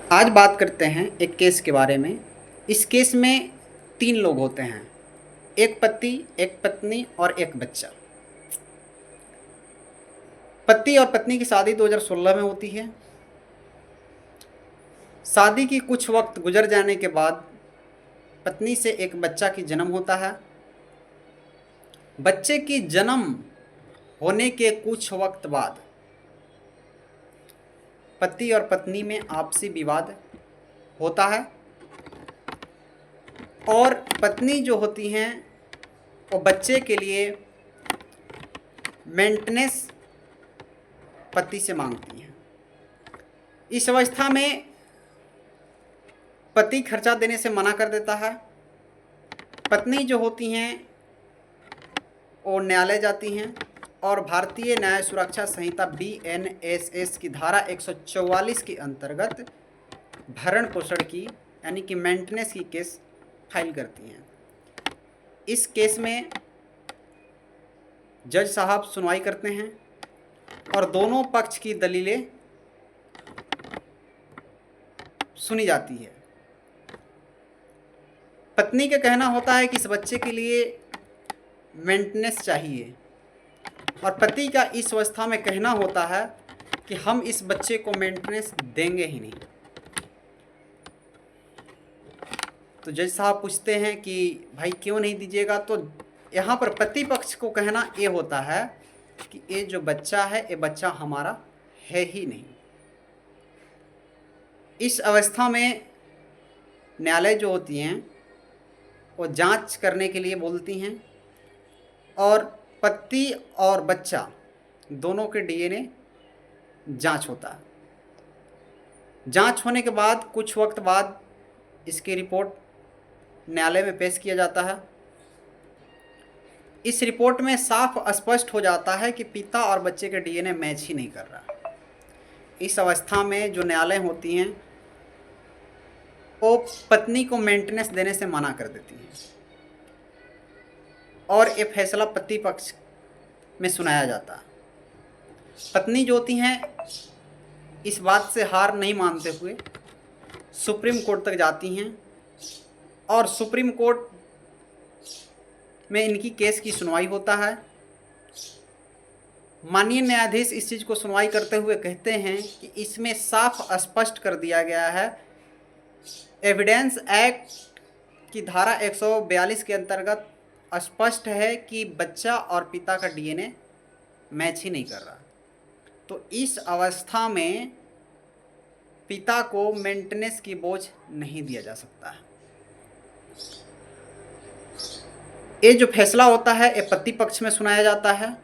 आज बात करते हैं एक केस के बारे में। इस केस में 3 लोग होते हैं, एक पति, एक पत्नी और एक बच्चा। पति और पत्नी की शादी 2016 में होती है। शादी की कुछ वक्त गुजर जाने के बाद पत्नी से एक बच्चा की जन्म होता है। बच्चे की जन्म होने के कुछ वक्त बाद पति और पत्नी में आपसी विवाद होता है और पत्नी जो होती हैं वो बच्चे के लिए मेंटेनेंस पति से मांगती हैं। इस अवस्था में पति खर्चा देने से मना कर देता है। पत्नी जो होती हैं वो न्यायालय जाती हैं और भारतीय न्याय सुरक्षा संहिता BNSS की धारा 144 के अंतर्गत भरण पोषण की यानी कि मेंटेनेंस की केस फाइल करती हैं। इस केस में जज साहब सुनवाई करते हैं और दोनों पक्ष की दलीलें सुनी जाती है। पत्नी का कहना होता है कि इस बच्चे के लिए मेंटेनेंस चाहिए और पति का इस अवस्था में कहना होता है कि हम इस बच्चे को मेंटेनेंस देंगे ही नहीं। तो जज साहब पूछते हैं कि भाई क्यों नहीं दीजिएगा। तो यहाँ पर पति पक्ष को कहना ये होता है कि ये जो बच्चा है ये बच्चा हमारा है ही नहीं। इस अवस्था में न्यायालय जो होती हैं वो जांच करने के लिए बोलती हैं और पति और बच्चा दोनों के DNA जांच होता है। जांच होने के बाद कुछ वक्त बाद इसकी रिपोर्ट न्यायालय में पेश किया जाता है। इस रिपोर्ट में साफ स्पष्ट हो जाता है कि पिता और बच्चे के DNA मैच ही नहीं कर रहा। इस अवस्था में जो न्यायालय होती हैं वो पत्नी को मेंटेनेंस देने से मना कर देती हैं और ये फैसला पति पक्ष में सुनाया जाता है। पत्नी जो होती हैं इस बात से हार नहीं मानते हुए सुप्रीम कोर्ट तक जाती हैं और सुप्रीम कोर्ट में इनकी केस की सुनवाई होता है। माननीय न्यायाधीश इस चीज़ को सुनवाई करते हुए कहते हैं कि इसमें साफ स्पष्ट कर दिया गया है, एविडेंस एक्ट की धारा 142 के अंतर्गत स्पष्ट है कि बच्चा और पिता का DNA मैच ही नहीं कर रहा। तो इस अवस्था में पिता को मेंटेनेंस की बोझ नहीं दिया जा सकता है। ये जो फैसला होता है ये पति पक्ष में सुनाया जाता है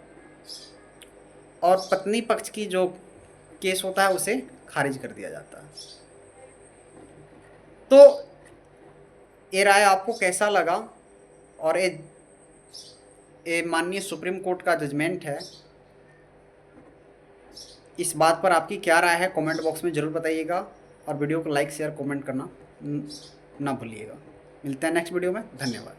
और पत्नी पक्ष की जो केस होता है उसे खारिज कर दिया जाता है। तो ये राय आपको कैसा लगा और ये माननीय सुप्रीम कोर्ट का जजमेंट है, इस बात पर आपकी क्या राय है कमेंट बॉक्स में ज़रूर बताइएगा और वीडियो को लाइक शेयर कमेंट करना ना भूलिएगा। मिलते हैं नेक्स्ट वीडियो में। धन्यवाद।